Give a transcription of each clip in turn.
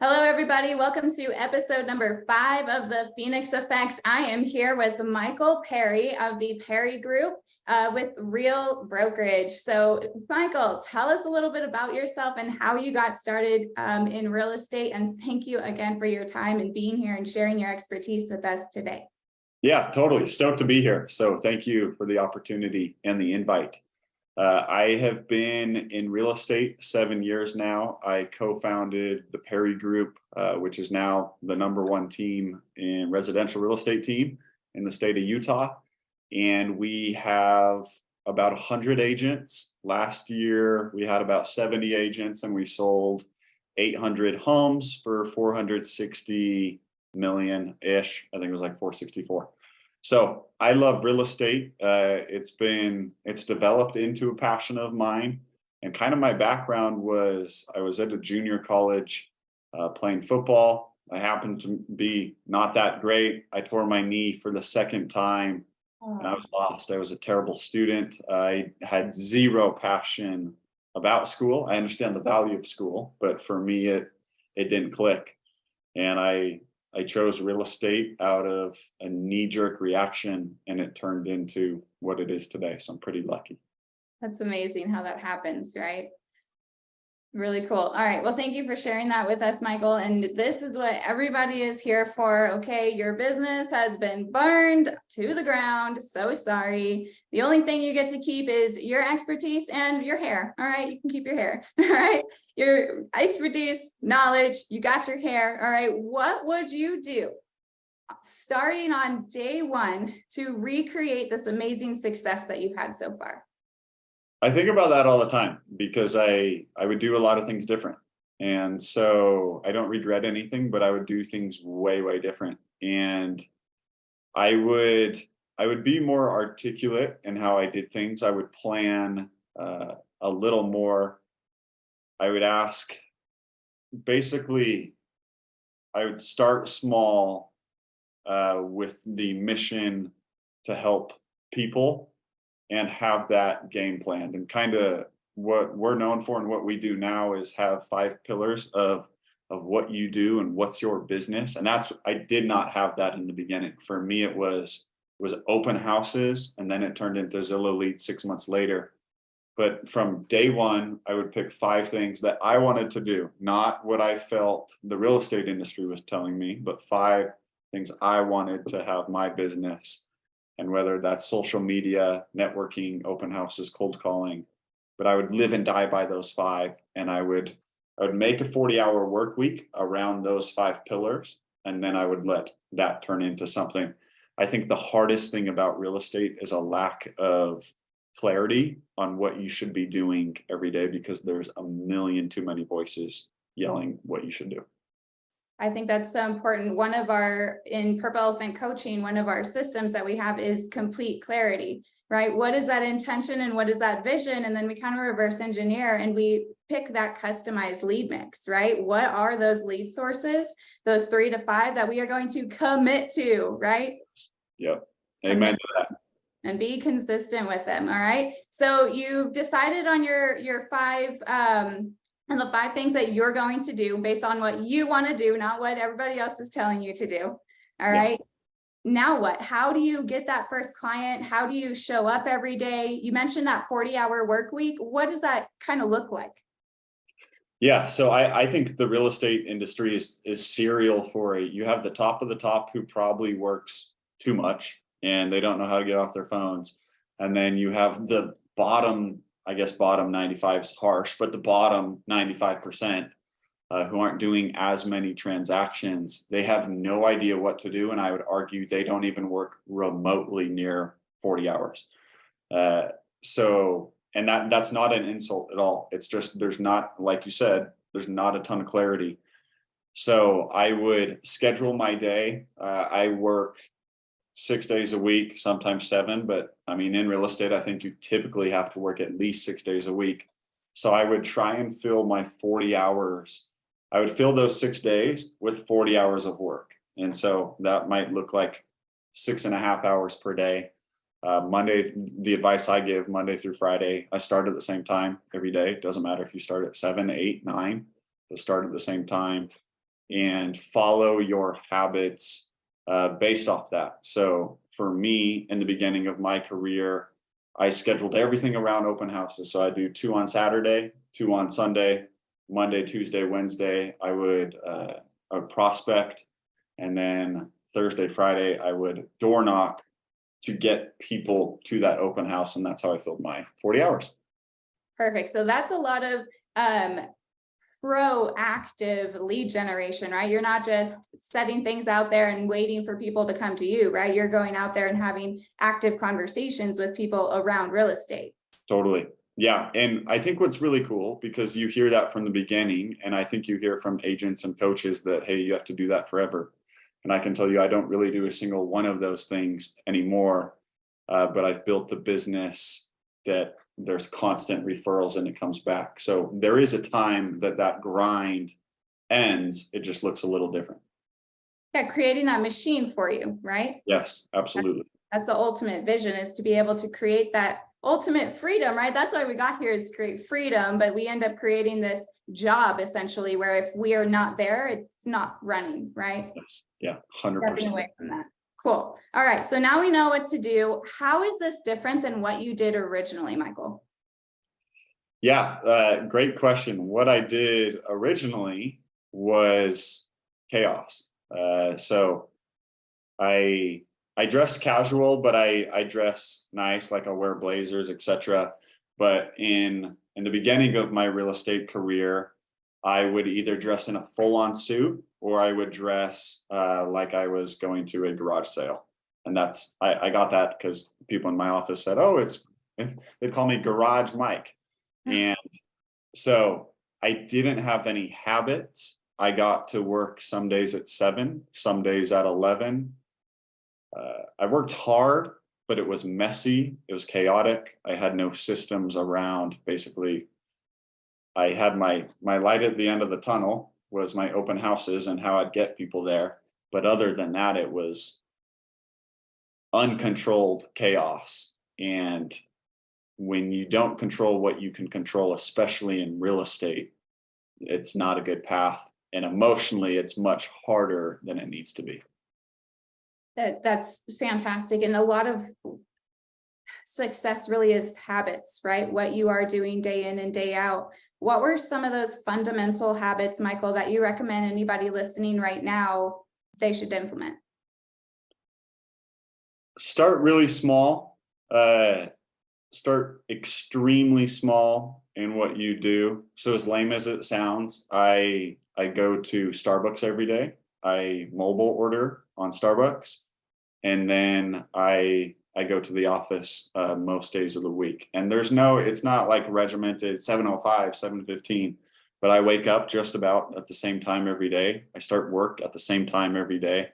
Hello, everybody. Welcome to episode number 5 of the Phoenix Effect. I am here with Michael Perry of the Perry Group with Real Brokerage. So, Michael, tell us a little bit about yourself and how you got started in real estate. And thank you again for your time and being here and sharing your expertise with us today. Yeah, totally. Stoked to be here. So thank you for the opportunity and the invite. I have been in real estate 7 years now. I co-founded the Perry Group, which is now the #1 team in residential real estate team in the state of Utah. And we have about 100 agents. Last year, we had about 70 agents and we sold 800 homes for 460 million-ish. I think it was like 464. So I love real estate. It's developed into a passion of mine. And kind of my background was I was at a junior college playing football. I happened to be not that great. I tore my knee for the second time and I was lost. I was a terrible student. I had zero passion about school. I understand the value of school, but for me, it didn't click. And I chose real estate out of a knee-jerk reaction, and it turned into what it is today. So I'm pretty lucky. That's amazing how that happens, right? Really cool. All right. Well, thank you for sharing that with us, Michael. And this is what everybody is here for. Okay. Your business has been burned to the ground. So sorry. The only thing you get to keep is your expertise and your hair. All right. You can keep your hair. All right. Your expertise, knowledge, you got your hair. All right. What would you do starting on day one to recreate this amazing success that you've had so far? I think about that all the time because I would do a lot of things different. And so I don't regret anything, but I would do things way, way different. And I would be more articulate in how I did things. I would plan a little more. I would ask, basically, I would start small with the mission to help people and have that game planned. And kind of what we're known for and what we do now is have 5 pillars of what you do and what's your business. And I did not have that in the beginning. For me, it was open houses, and then it turned into Zillow leads 6 months later. But from day one, I would pick 5 things that I wanted to do, not what I felt the real estate industry was telling me, but 5 things I wanted to have my business. And whether that's social media, networking, open houses, cold calling, but I would live and die by those 5. And I would make a 40-hour work week around those 5 pillars. And then I would let that turn into something. I think the hardest thing about real estate is a lack of clarity on what you should be doing every day, because there's a million too many voices yelling what you should do. I think that's so important. In Purple Elephant Coaching, one of our systems that we have is complete clarity, right? What is that intention and what is that vision? And then we kind of reverse engineer and we pick that customized lead mix, right? What are those lead sources, those 3 to 5 that we are going to commit to, right? Yep. Amen to that. And be consistent with them. All right. So you've decided on your 5 and the 5 things that you're going to do based on what you want to do, not what everybody else is telling you to do. All right. Now what? How do you get that first client? How do you show up every day? You mentioned that 40-hour work week. What does that kind of look like? Yeah, so I think the real estate industry is serial for you have the top of the top who probably works too much and they don't know how to get off their phones. And then you have the bottom, I guess bottom 95 is harsh, but the bottom 95% who aren't doing as many transactions. They have no idea what to do. And I would argue they don't even work remotely near 40 hours. And that's not an insult at all. It's just, there's not, like you said, there's not a ton of clarity. So I would schedule my day. I work 6 days a week, sometimes 7, but I mean, in real estate, I think you typically have to work at least 6 days a week. So I would try and fill my 40 hours. I would fill those 6 days with 40 hours of work. And so that might look like 6.5 hours per day. Monday, the advice I give Monday through Friday, I start at the same time every day. It doesn't matter if you start at 7, 8, 9, but start at the same time. and follow your habits based off that. So for me, in the beginning of my career, I scheduled everything around open houses. So I do 2 on Saturday, 2 on Sunday, Monday, Tuesday, Wednesday, I would prospect. And then Thursday, Friday, I would door knock to get people to that open house. And that's how I filled my 40 hours. Perfect. So that's a lot of proactive lead generation, right? You're not just setting things out there and waiting for people to come to you, right? You're going out there and having active conversations with people around real estate. Totally. Yeah. And I think what's really cool, because you hear that from the beginning, and I think you hear from agents and coaches that, hey, you have to do that forever. And I can tell you, I don't really do a single one of those things anymore. But I've built the business that there's constant referrals and it comes back. So there is a time that grind ends. It just looks a little different. Yeah, creating that machine for you, right? Yes, absolutely. That's the ultimate vision, is to be able to create that ultimate freedom, right? That's why we got here, is to create freedom, but we end up creating this job essentially where if we are not there, it's not running, right? Yes. Yeah, 100%. Stepping away from that. Cool. All right. So now we know what to do. How is this different than what you did originally, Michael? Yeah, great question. What I did originally was chaos. So I dress casual, but I dress nice, like I'll wear blazers, etc. But in the beginning of my real estate career, I would either dress in a full-on suit or I would dress like I was going to a garage sale. And that's, I got that because people in my office said, oh, they'd call me Garage Mike. And so I didn't have any habits. I got to work some days at 7, some days at 11. I worked hard, but it was messy. It was chaotic. I had no systems around. Basically, I had my light at the end of the tunnel was my open houses and how I'd get people there. But other than that, it was uncontrolled chaos. And when you don't control what you can control, especially in real estate, it's not a good path. And emotionally, it's much harder than it needs to be. That's fantastic. And a lot of success really is habits, right? What you are doing day in and day out. What were some of those fundamental habits, Michael, that you recommend anybody listening right now they should implement? Start really small. Start extremely small in what you do. So as lame as it sounds, I go to Starbucks every day. I mobile order on Starbucks, and then I go to the office most days of the week. And it's not like regimented 7:05, 7:15, but I wake up just about at the same time every day. I start work at the same time every day.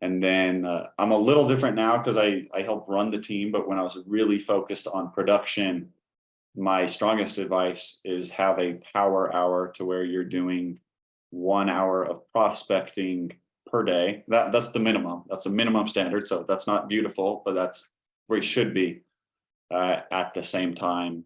And then I'm a little different now because I help run the team. But when I was really focused on production, my strongest advice is have a power hour to where you're doing 1 hour of prospecting per day. That's the minimum. That's a minimum standard. So that's not beautiful, but that's where you should be at the same time,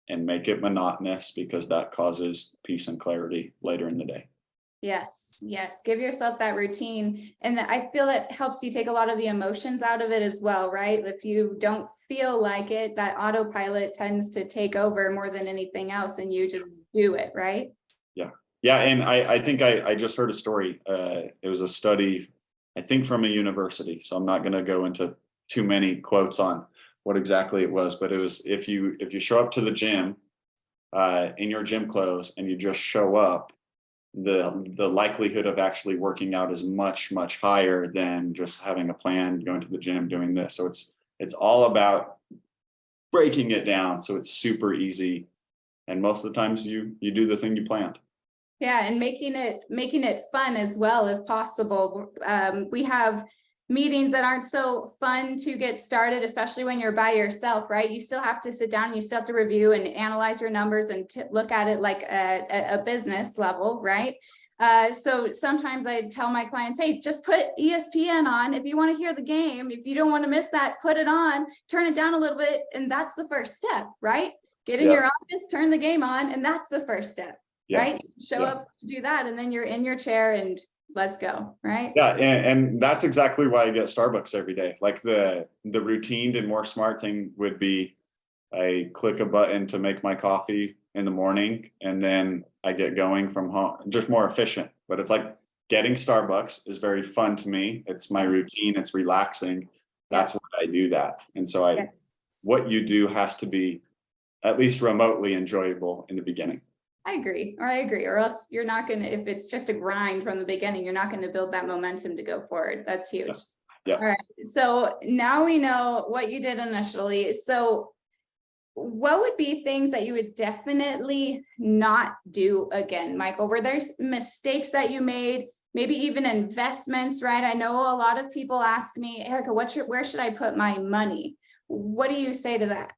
and make it monotonous because that causes peace and clarity later in the day. Yes. Give yourself that routine. And I feel it helps you take a lot of the emotions out of it as well, right? If you don't feel like it, that autopilot tends to take over more than anything else, and you just do it, right? Yeah. And I think I just heard a story. It was a study, I think from a university. So I'm not going to go into too many quotes on what exactly it was, but it was, if you show up to the gym in your gym clothes and you just show up, the likelihood of actually working out is much, much higher than just having a plan, going to the gym, doing this. So it's all about breaking it down so it's super easy. And most of the times you do the thing you planned. Yeah, and making it fun as well, if possible. We have meetings that aren't so fun to get started, especially when you're by yourself, right? You still have to sit down, you still have to review and analyze your numbers and look at it like a business level, right? So sometimes I tell my clients, hey, just put ESPN on. If you want to hear the game, if you don't want to miss that, put it on, turn it down a little bit. And that's the first step, right? Get in your office, turn the game on, and that's the first step, right? You show up to do that, and then you're in your chair and let's go, right? Yeah, and that's exactly why I get Starbucks every day. Like the routine and more smart thing would be I click a button to make my coffee in the morning, and then I get going from home, just more efficient. But it's like getting Starbucks is very fun to me. It's my routine, it's relaxing. Yeah. That's why I do that. And so Yeah. what you do has to be at least remotely enjoyable in the beginning. I agree. Or else you're not going to, if it's just a grind from the beginning, you're not going to build that momentum to go forward. That's huge. Yeah. All right. So now we know what you did initially. So what would be things that you would definitely not do again, Michael? Were there mistakes that you made? Maybe even investments, right? I know a lot of people ask me, Erica, where should I put my money? What do you say to that?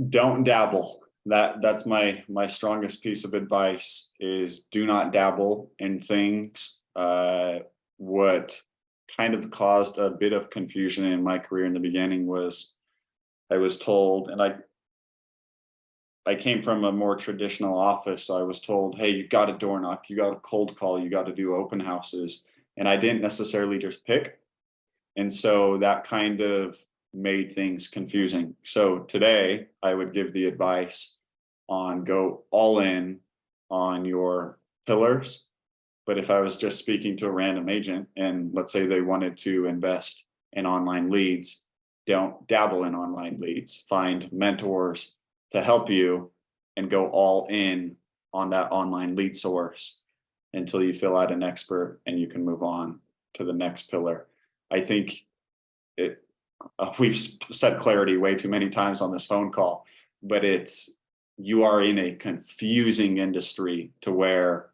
Don't dabble. That's my strongest piece of advice is do not dabble in things. What kind of caused a bit of confusion in my career in the beginning was I was told, and I came from a more traditional office, so I was told, hey, you got to door knock, you got to cold call, you got to do open houses, and I didn't necessarily just pick, and so that kind of made things confusing. So today I would give the advice on go all in on your pillars. But if I was just speaking to a random agent and let's say they wanted to invest in online leads, don't dabble in online leads. Find mentors to help you and go all in on that online lead source until you feel out an expert and you can move on to the next pillar. I think it we've said clarity way too many times on this phone call, but you are in a confusing industry to where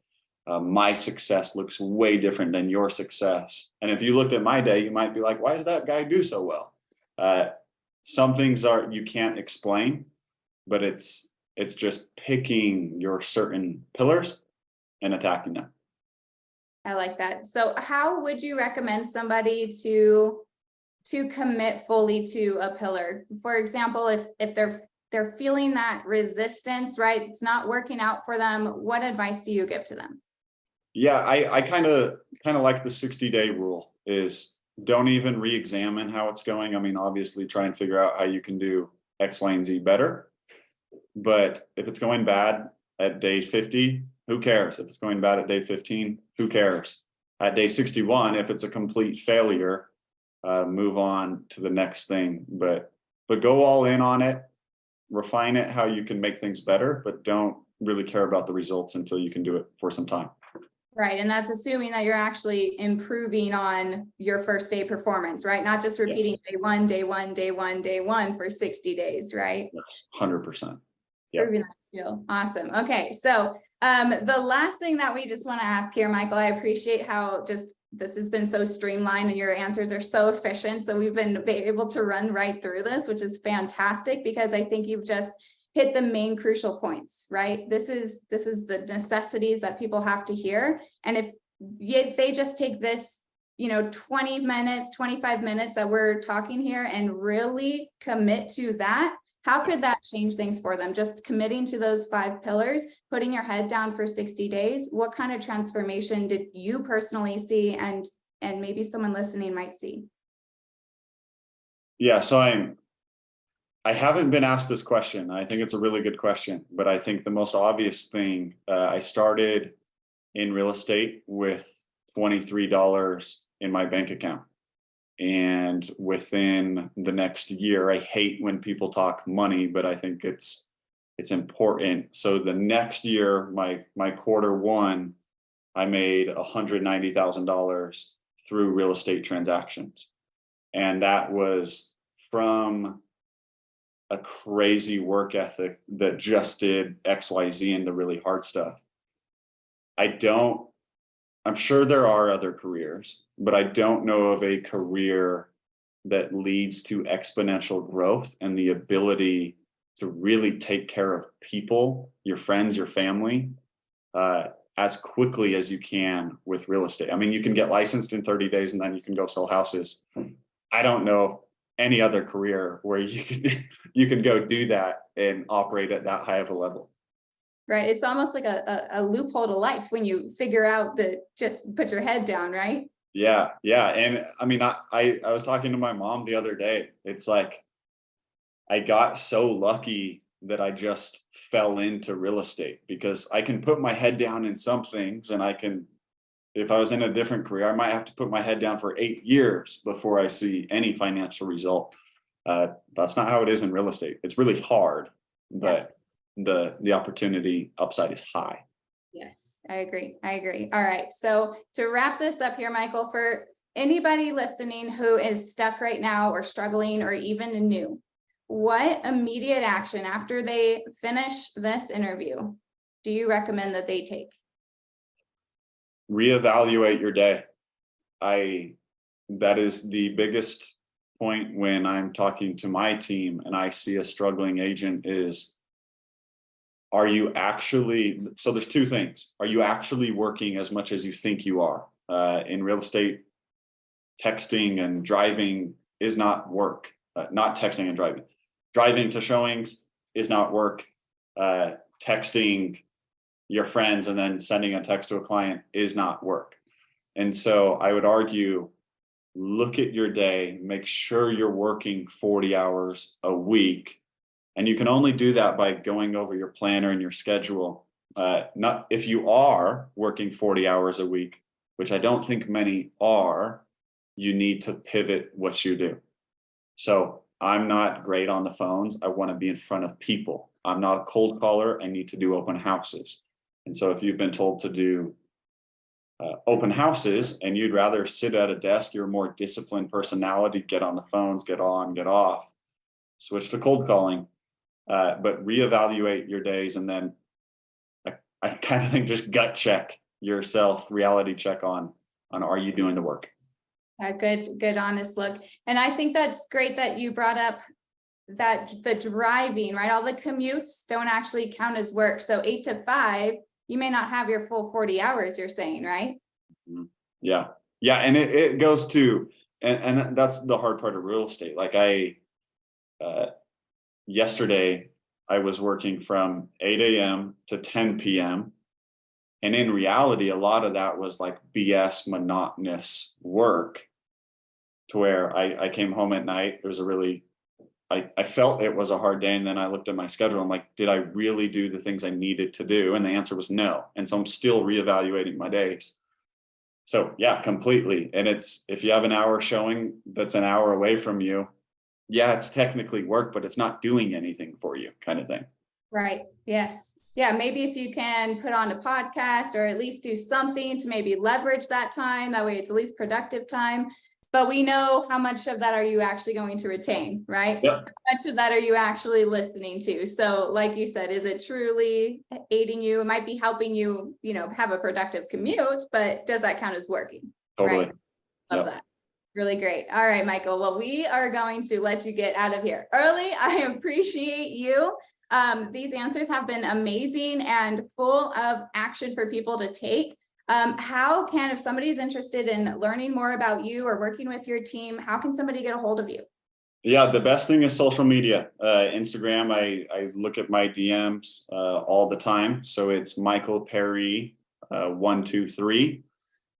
my success looks way different than your success. And if you looked at my day, you might be like, why does that guy do so well? Some things you can't explain, but it's just picking your certain pillars and attacking them. I like that. So how would you recommend somebody to commit fully to a pillar? For example, if they're feeling that resistance, right? It's not working out for them. What advice do you give to them? Yeah, I kind of like the 60-day rule is don't even re-examine how it's going. I mean, obviously try and figure out how you can do X, Y, and Z better. But if it's going bad at day 50, who cares? If it's going bad at day 15, who cares? At day 61, if it's a complete failure, move on to the next thing. But go all in on it, refine it how you can make things better, but don't really care about the results until you can do it for some time. Right. And that's assuming that you're actually improving on your first day performance, right? Not just repeating day one for 60 days, right? Yes, 100%. Yeah. Proving that skill. Awesome. Okay. So the last thing that we just want to ask here, Michael, I appreciate how just this has been so streamlined and your answers are so efficient. So we've been able to run right through this, which is fantastic because I think you've just hit the main crucial points, right? This is the necessities that people have to hear. And if they just take this, 20 minutes, 25 minutes that we're talking here and really commit to that, how could that change things for them? Just committing to those 5 pillars, putting your head down for 60 days. What kind of transformation did you personally see and maybe someone listening might see? Yeah, so I haven't been asked this question. I think it's a really good question, but I think the most obvious thing, I started in real estate with $23 in my bank account. And within the next year, I hate when people talk money, but I think it's important. So the next year, my quarter one, I made $190,000 through real estate transactions. And that was from a crazy work ethic that just did XYZ and the really hard stuff. I'm sure there are other careers, but I don't know of a career that leads to exponential growth and the ability to really take care of people, your friends, your family, as quickly as you can with real estate. I mean, you can get licensed in 30 days and then you can go sell houses. I don't know any other career where you can go do that and operate at that high of a level. right? It's almost like a loophole to life when you figure out that just put your head down, right? Yeah, yeah. And I mean, I was talking to my mom the other day. It's like I got so lucky that I just fell into real estate because I can put my head down in some things and I can, if I was in a different career, I might have to put my head down for 8 years before I see any financial result. That's not how it is in real estate. It's really hard, but the opportunity upside is high. Yes, I agree. I agree. All right. So to wrap this up here, Michael, for anybody listening who is stuck right now or struggling or even new, what immediate action after they finish this interview do you recommend that they take? Reevaluate your day. That is the biggest point when I'm talking to my team and I see a struggling agent is, are you actually, so there's two things. Are you actually working as much as you think you are? In real estate, texting and driving is not work. Not texting and driving. Driving to showings is not work. Texting your friends and then sending a text to a client is not work. And so I would argue, look at your day, make sure you're working 40 hours a week. And you can only do that by going over your planner and your schedule. Not if you are working 40 hours a week, which I don't think many are, you need to pivot what you do. So I'm not great on the phones. I want to be in front of people. I'm not a cold caller. I need to do open houses. And so if you've been told to do open houses and you'd rather sit at a desk, you're a more disciplined personality, get on the phones, get on, get off, switch to cold calling, but reevaluate your days. And then I kind of think just gut check yourself, reality check on are you doing the work? A good, honest look. And I think that's great that you brought up that the driving, right? All the commutes don't actually count as work. So 8 to 5, you may not have your full 40 hours, you're saying, right? Yeah. Yeah. And it goes to, and that's the hard part of real estate. Like yesterday, I was working from 8 a.m. to 10 p.m. And in reality, a lot of that was like BS monotonous work to where I came home at night. It was a really, I felt it was a hard day. And then I looked at my schedule. I'm like, did I really do the things I needed to do? And the answer was no. And so I'm still reevaluating my days. So yeah, completely. And it's, if you have an hour showing that's an hour away from you, yeah, it's technically work, but it's not doing anything for you, kind of thing. Right. Yes. Yeah. Maybe if you can put on a podcast or at least do something to maybe leverage that time, that way it's at least productive time. But we know how much of that are you actually going to retain, right? Yep. How much of that are you actually listening to? So like you said, is it truly aiding you? It might be helping you, have a productive commute, but does that count as working? Totally. Right? Love that. Really great. All right, Michael. Well, we are going to let you get out of here early. I appreciate you. These answers have been amazing and full of action for people to take. How can, if somebody's interested in learning more about you or working with your team, how can somebody get a hold of you? Yeah, the best thing is social media. Instagram, I look at my DMs all the time. So it's Michael Perry 123.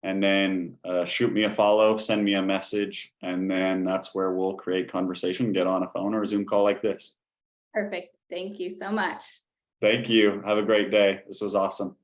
And then shoot me a follow, send me a message, and then that's where we'll create conversation, get on a phone or a Zoom call like this. Perfect. Thank you so much. Thank you. Have a great day. This was awesome.